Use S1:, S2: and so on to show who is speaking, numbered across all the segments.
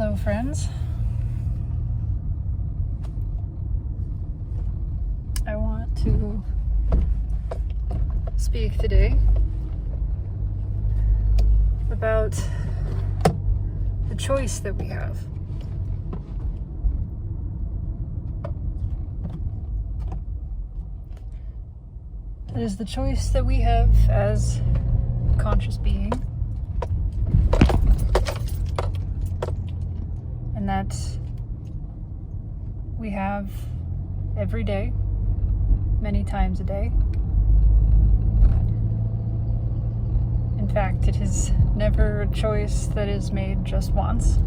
S1: Hello, friends. I want to speak today about the choice that we have. It is the choice that we have as a conscious being, and that we have every day, many times a day. In fact, it is never a choice that is made just once.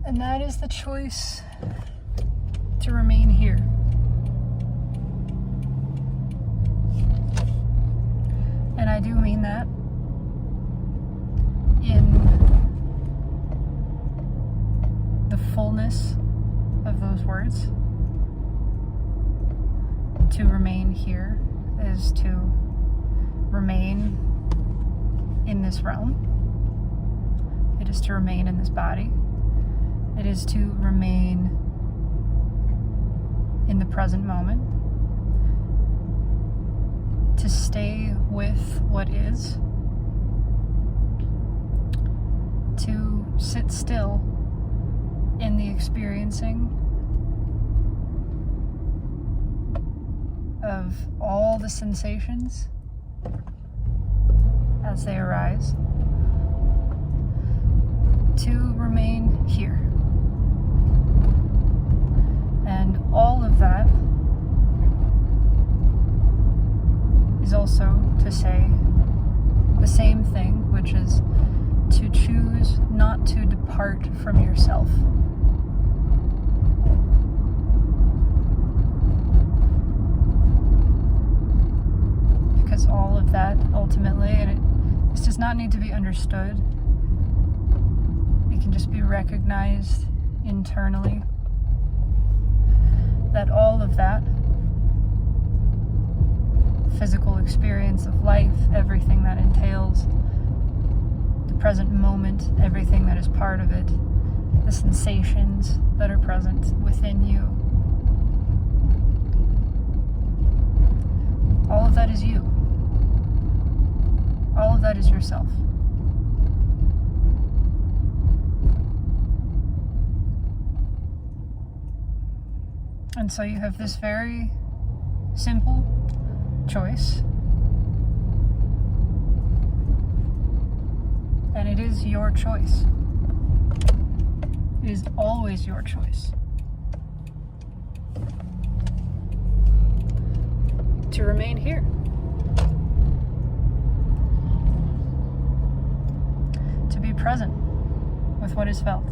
S1: And that is the choice to remain here. And I do mean that in the fullness of those words. To remain here is to remain in this realm. It is to remain in this body. It is to remain in the present moment. To stay with what is. To sit still in the experiencing of all the sensations as they arise. To remain here. And all of that is also to say the same thing, which is to choose not to depart from yourself. Because all of that ultimately, this does not need to be understood. It can just be recognized internally. That all of that physical experience of life, everything that entails, the present moment, everything that is part of it, the sensations that are present within you, all of that is you. All of that is yourself. And so you have this very simple choice. And it is your choice. It is always your choice. To remain here. To be present with what is felt.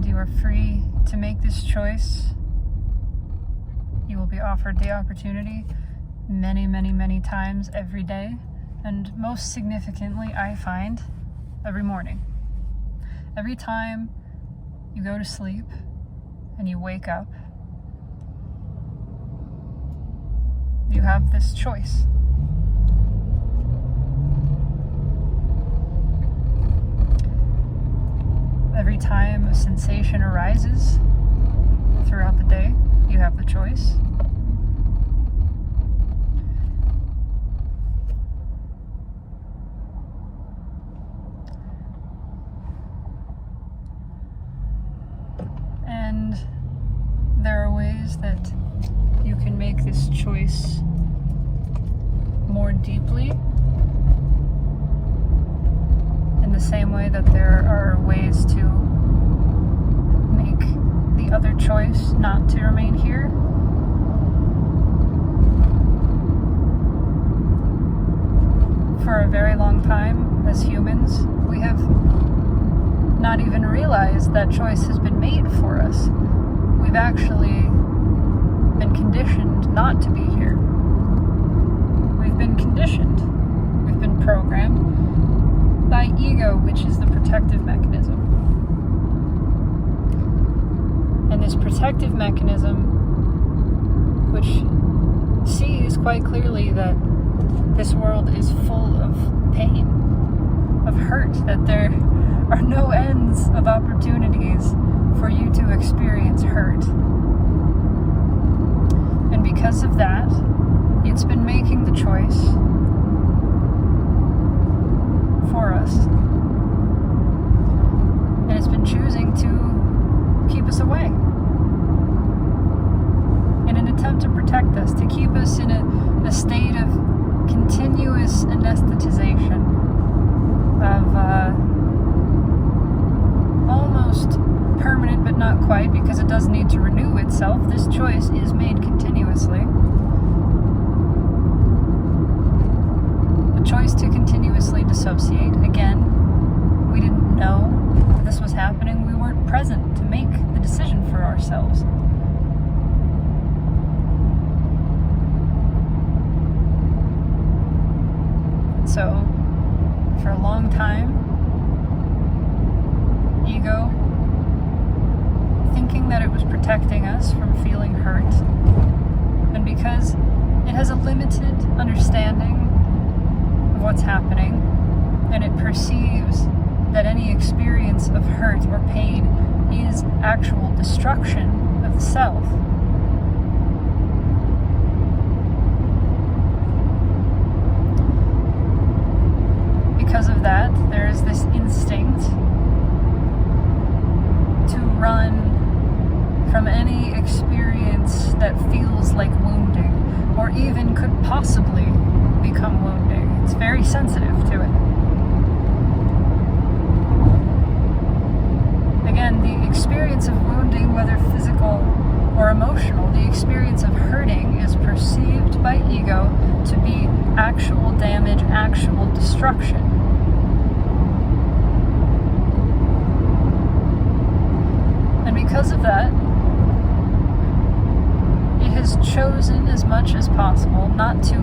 S1: You are free to make this choice. You will be offered the opportunity many, many, many times every day, and most significantly, I find, every morning. Every time you go to sleep and you wake up, you have this choice. Every time a sensation arises throughout the day, you have the choice. And there are ways that you can make this choice more deeply. In the same way that there are ways to make the other choice not to remain here. For a very long time, as humans, we have not even realized that choice has been made for us. We've actually been conditioned not to be here. We've been conditioned. We've been programmed by ego, which is the protective mechanism. this protective mechanism, which sees quite clearly that this world is full of pain, of hurt, that there are no ends of opportunities for you to experience hurt. And because of that, it's been making the choice for us. And it's been choosing to keep us away in an attempt to protect us, to keep us in a state of continuous anesthetization, of almost permanent but not quite, because it does need to renew itself. This choice is made continuously. The choice to continuously dissociate. Again, we didn't know that this was happening. We weren't present to make the decision for ourselves. And so, for a long time, ego, thinking that it was protecting us from feeling hurt, and because it has a limited understanding of what's happening, and it perceives that any experience of hurt or pain is actual destruction of the self. Because of that, there is this instinct to run from any experience that feels like wounding, or even could possibly become wounding. It's very sensitive to it. Again, the experience of wounding, whether physical or emotional, the experience of hurting is perceived by ego to be actual damage, actual destruction. And because of that, it has chosen as much as possible not to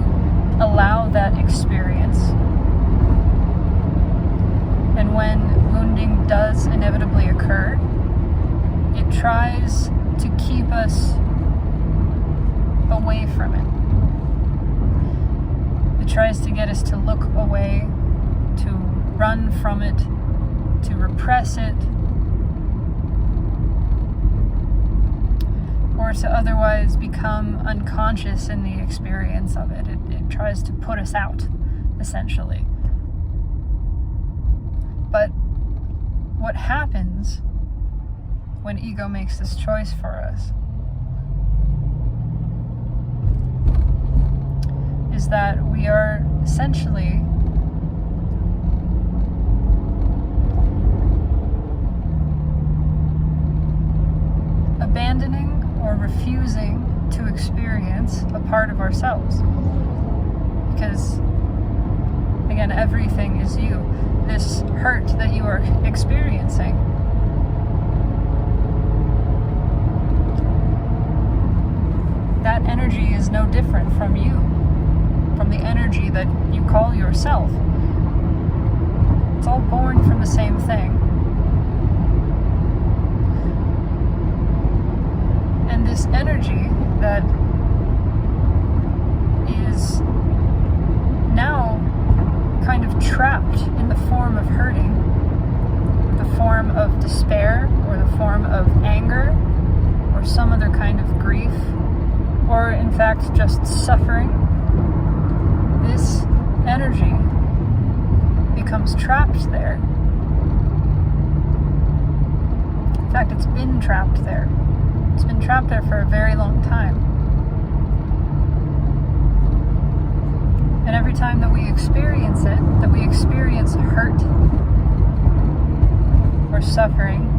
S1: allow that experience. And when wounding does inevitably occur, it tries to keep us away from it. It tries to get us to look away, to run from it, to repress it, or to otherwise become unconscious in the experience of it. It tries to put us out, essentially. But what happens when ego makes this choice for us is that we are essentially abandoning or refusing to experience a part of ourselves. Because, again, everything is you. This hurt that you are experiencing, that energy is no different from you, from the energy that you call yourself. It's all born from the same thing. And this energy that is now kind of trapped in the form of hurting, the form of despair, or the form of anger, or some other kind of grief, or in fact just suffering, this energy becomes trapped there. In fact, it's been trapped there. It's been trapped there for a very long time. And every time that we experience it, that we experience hurt or suffering,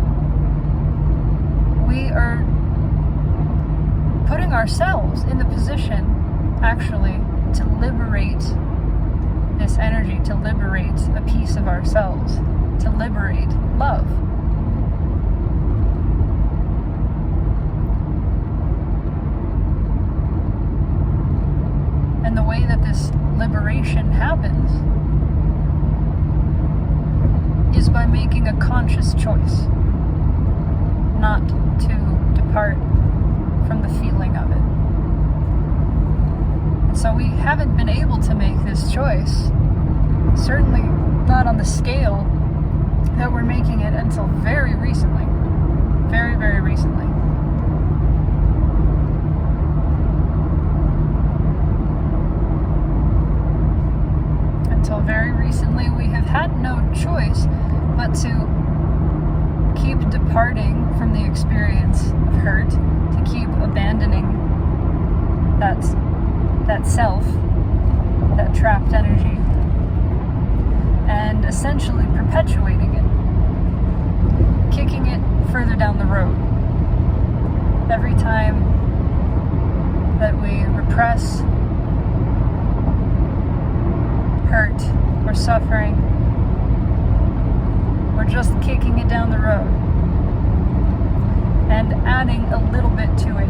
S1: we are putting ourselves in the position, actually, to liberate this energy, to liberate a piece of ourselves, to liberate love. And the way that this liberation happens is by making a conscious choice. not to depart from the feeling of it. And so we haven't been able to make this choice, certainly not on the scale that we're making it until very recently. Very, very recently. Until very recently, we have had no choice but to keep departing from the experience of hurt, to keep abandoning that self, that trapped energy, and essentially perpetuating it, kicking it further down the road. Every time that we repress hurt or suffering, we're just kicking it down the road and adding a little bit to it,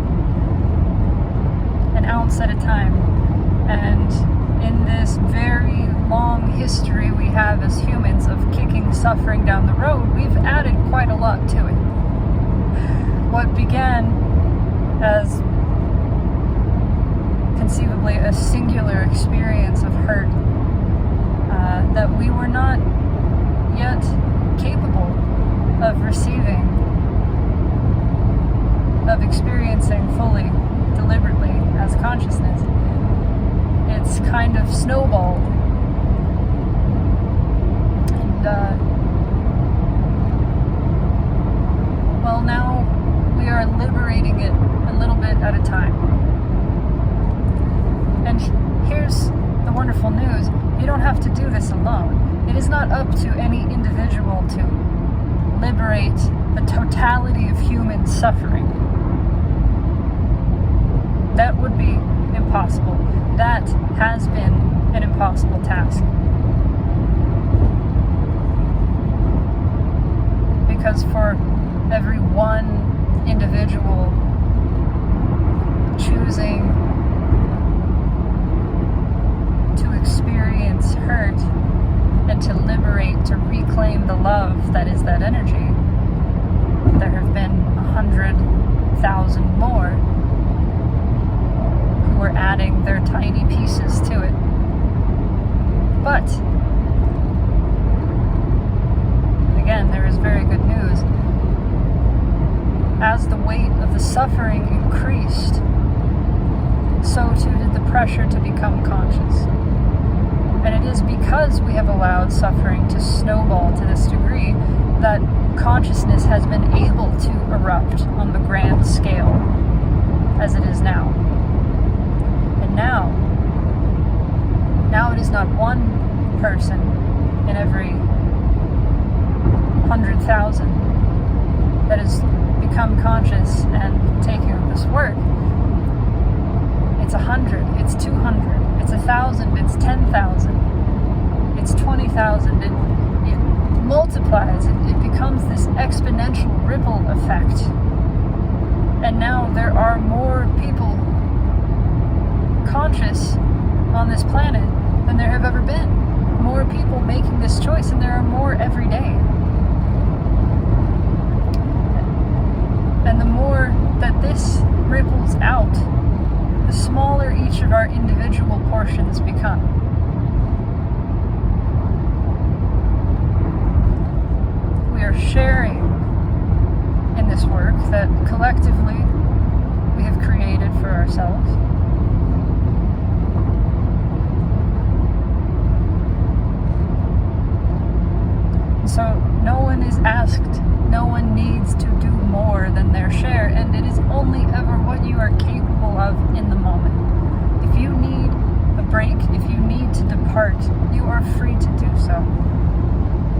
S1: an ounce at a time. And in this very long history we have as humans of kicking suffering down the road, we've added quite a lot to it. What began as conceivably a singular experience of hurt that we were not yet capable of receiving, of experiencing fully, deliberately as consciousness. It's kind of snowballed. And, well, now we are liberating it a little bit at a time. And here's the wonderful news. You don't have to do this alone. It is not up to any individual to liberate the totality of human suffering. That would be impossible. That has been an impossible task. Because for every one individual choosing to experience hurt and to liberate, to reclaim the love that is that energy, there have been 100,000 more who are adding their tiny pieces to it. But again, there is very good news. As the weight of the suffering increased, so too did the pressure to become conscious. And it is because we have allowed suffering to snowball to this degree that consciousness has been able to erupt on the grand scale as it is now. And now it is not one person in every 100,000 that has become conscious and taking up this work. It's 100, it's 200, it's 1,000, it's 10,000, it's 20,000. It multiplies, it becomes this exponential ripple effect. And now there are more people conscious on this planet than there have ever been. More people making this choice, and there are more every day. And the more that this ripples out, the smaller each of our individual portions become. We are sharing in this work that collectively we have created for ourselves. So no one is asked, no one needs to do more than their share, and it is only ever what you are capable of in the moment. If you need a break, if you need to depart, you are free to do so.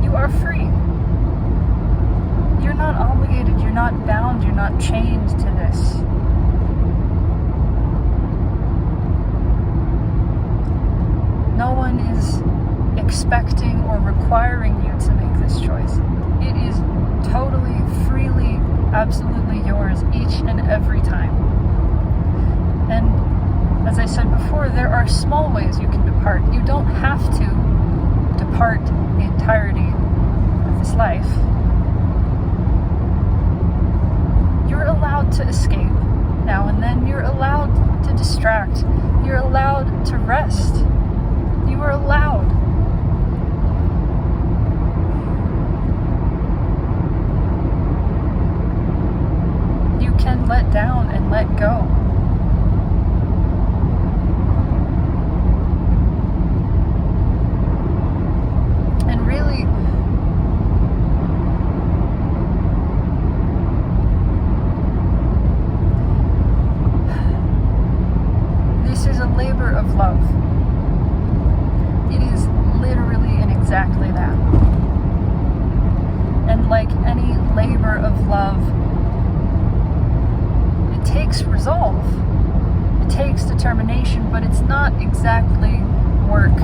S1: You are free. You're not obligated, you're not bound, you're not chained to this. No one is expecting or requiring you to make this choice. It is totally, freely, absolutely yours each and every time. And as I said before, there are small ways you can depart. You don't have to depart the entirety of this life. to escape. Now and then you're allowed to distract. You're allowed to rest. You are allowed. You can let down and let go. And really, this is a labor of love. It is literally and exactly that. And like any labor of love, it takes resolve. It takes determination, but it's not exactly work.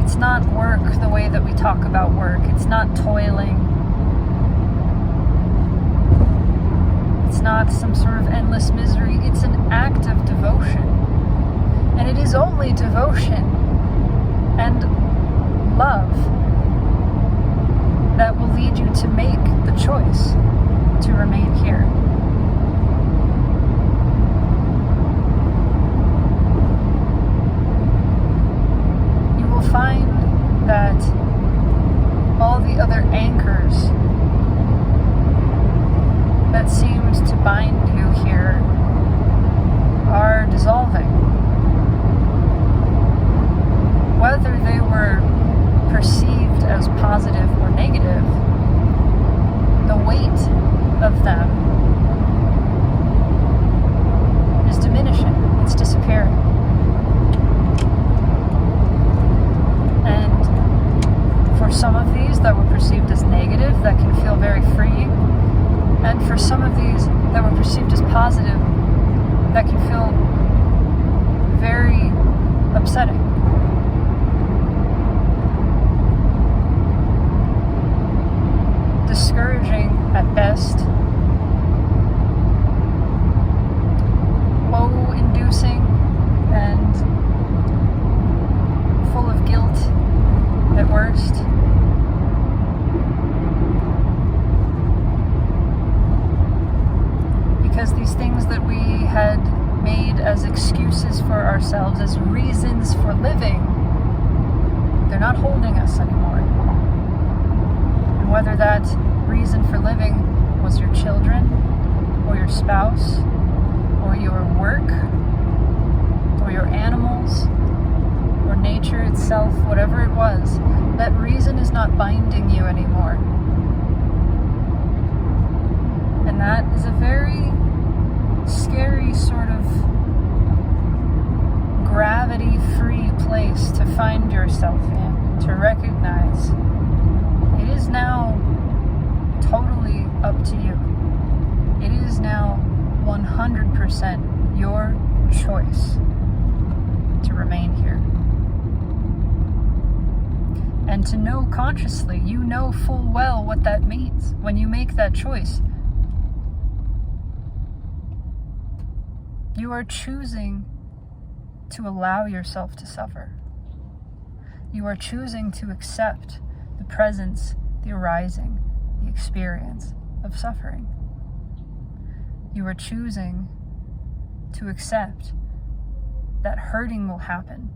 S1: It's not work the way that we talk about work. It's not toiling. It's not some sort of endless misery. It's an act of devotion. And it is only devotion and love that will lead you to make the choice to remain here. You will find that all the other anchors that seemed to bind you here are dissolving. Whether they were perceived as positive or negative, the weight of them is diminishing. It's disappearing. And for some of these that were perceived as negative, that can feel very freeing. And for some of these that were perceived as positive, that can feel very upsetting. Discouraging at best, woe-inducing, and full of guilt at worst. Because these things that we had made as excuses for ourselves, as reasons for living, they're not holding us anymore. And whether that reason for living was your children, or your spouse, or your work, or your animals, or nature itself, whatever it was, that reason is not binding you anymore. And that is a very scary sort of gravity-free place to find yourself in, to recognize it is now totally up to you. It is now 100% your choice to remain here. And to know consciously, you know full well what that means when you make that choice. You are choosing to allow yourself to suffer. You are choosing to accept the presence, the arising, the experience of suffering. You are choosing to accept that hurting will happen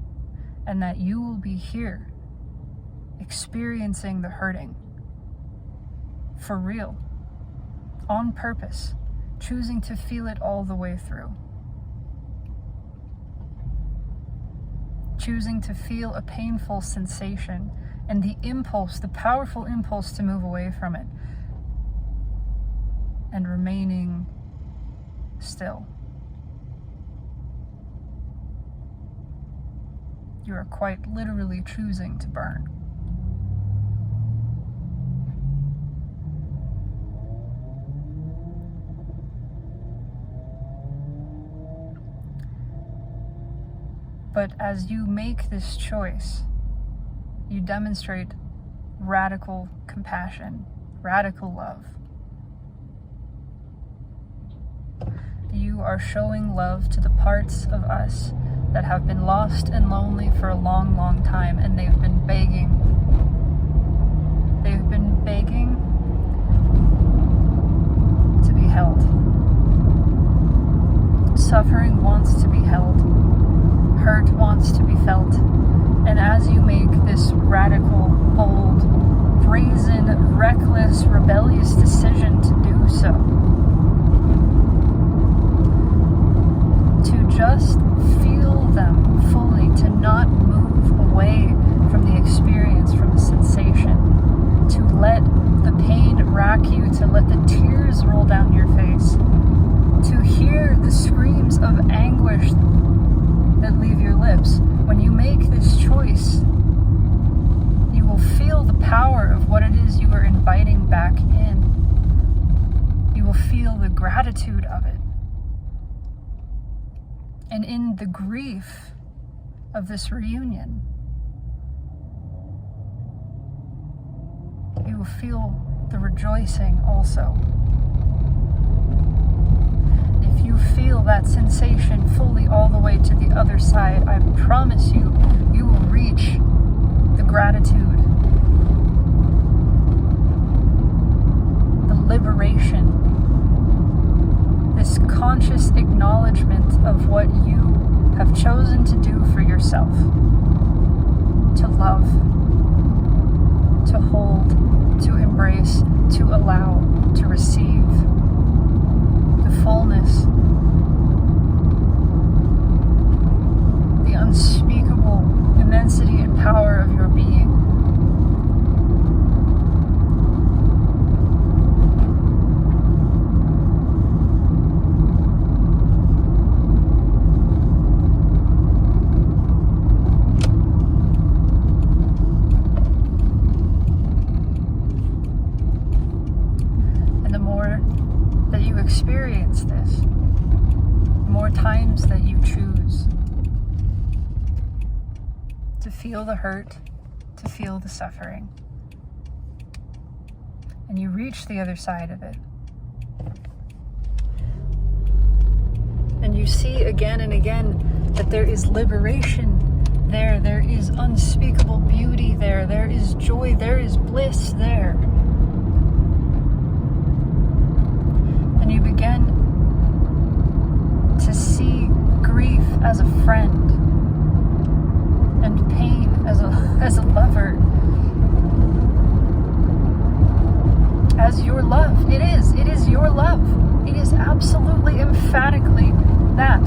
S1: and that you will be here experiencing the hurting for real, on purpose, choosing to feel it all the way through. Choosing to feel a painful sensation and the impulse, the powerful impulse to move away from it, and remaining still. You are quite literally choosing to burn. But as you make this choice, you demonstrate radical compassion, radical love. You are showing love to the parts of us that have been lost and lonely for a long, long time, and they've been begging. They've been begging to be held. Suffering wants to be held. Hurt wants to be felt. And as you make this radical, bold, brazen, reckless, rebellious decision to do so, to just feel them fully, to not move away from the experience, from the sensation, to let the pain rack you, to let the tears roll down your face, to hear the screams of anguish that leave your lips. When you make this choice, you will feel the power of what it is you are inviting back in. You will feel the gratitude of it. And in the grief of this reunion, you will feel the rejoicing also. If you feel that sensation fully all the way to the other side, I promise you, you will reach the gratitude, the liberation, this conscious acknowledgement of what you have chosen to do for yourself, to love, to hold, to embrace, to allow, to receive. The fullness, the unspeakable immensity and power of your being. And the more that you experience this, the more times that you choose to feel the hurt, to feel the suffering, and you reach the other side of it, and you see again and again that there is liberation there, there is unspeakable beauty there, there is joy, there is bliss there. And you begin to see grief as a friend and pain as a lover, as your love. It is your love. It is absolutely, emphatically that.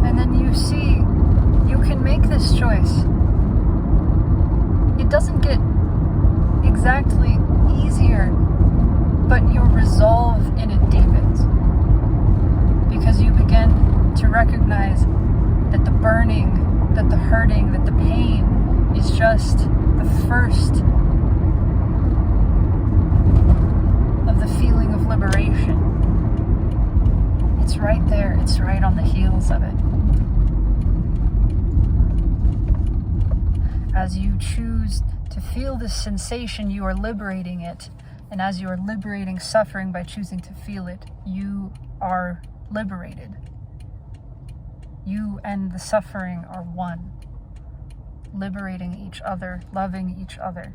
S1: And then you see, you can make this choice. It doesn't get exactly easier, but your resolve in it deepens, because you begin to recognize that the burning, that the hurting, that the pain is just the first of the feeling of liberation. It's right there, it's right on the heels of it. As you choose to feel this sensation, you are liberating it. And as you are liberating suffering by choosing to feel it, you are liberated. You and the suffering are one, liberating each other, loving each other.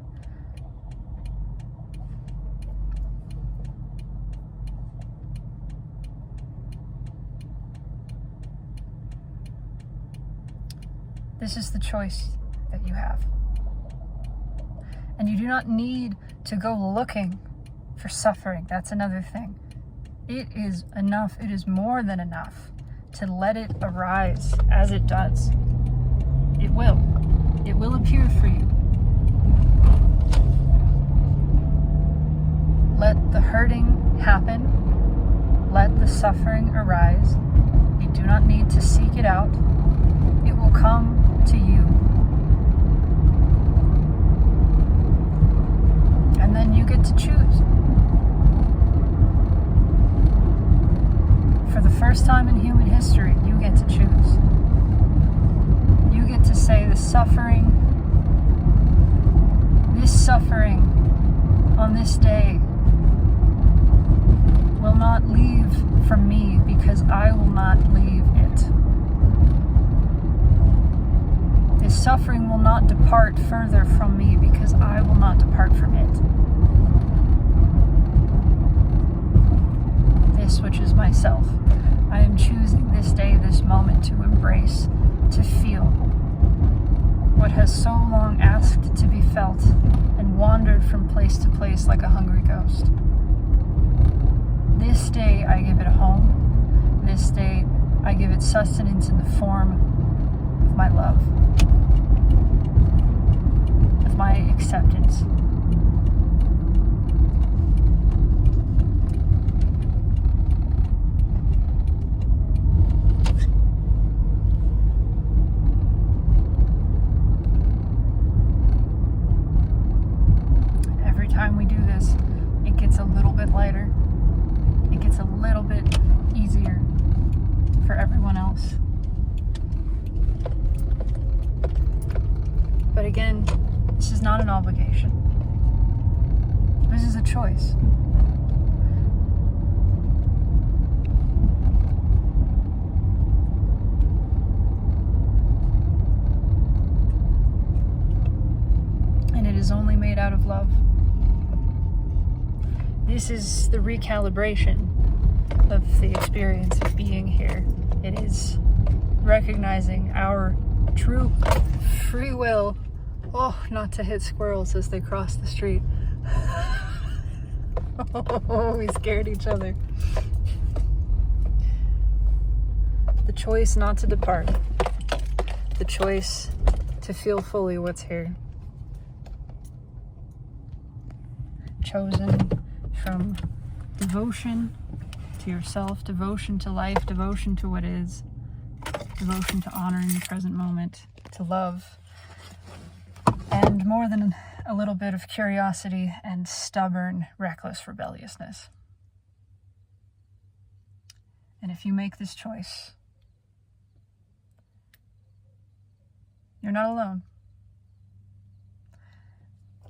S1: This is the choice that you have. And you do not need to go looking for suffering. That's another thing. It is enough, it is more than enough to let it arise as it does. It will appear for you. Let the hurting happen. Let the suffering arise. You do not need to seek it out. It will come to you. And then you get to choose. For the first time in human history, you get to choose. You get to say this suffering on this day will not leave from me, because I will not leave it. This suffering will not depart further from me, because I will not depart from it. this which is myself. I am choosing this day, this moment to embrace, to feel what has so long asked to be felt and wandered from place to place like a hungry ghost. This day I give it a home. This day I give it sustenance in the form of my love, of my acceptance. Every time we do this, it gets a little bit lighter. It gets a little bit easier for everyone else. But again, this is not an obligation. This is a choice. And it is only made out of love. This is the recalibration of the experience of being here. It is recognizing our true free will. Oh, not to hit squirrels as they cross the street. Oh, we scared each other. The choice not to depart. The choice to feel fully what's here. Chosen from devotion to yourself, devotion to life, devotion to what is, devotion to honoring the present moment, to love, and more than a little bit of curiosity and stubborn, reckless rebelliousness. And if you make this choice, you're not alone.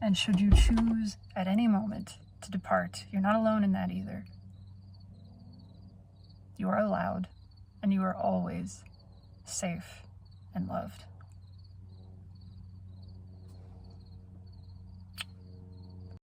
S1: And should you choose at any moment to depart, you're not alone in that either. You are allowed, and you are always safe and loved.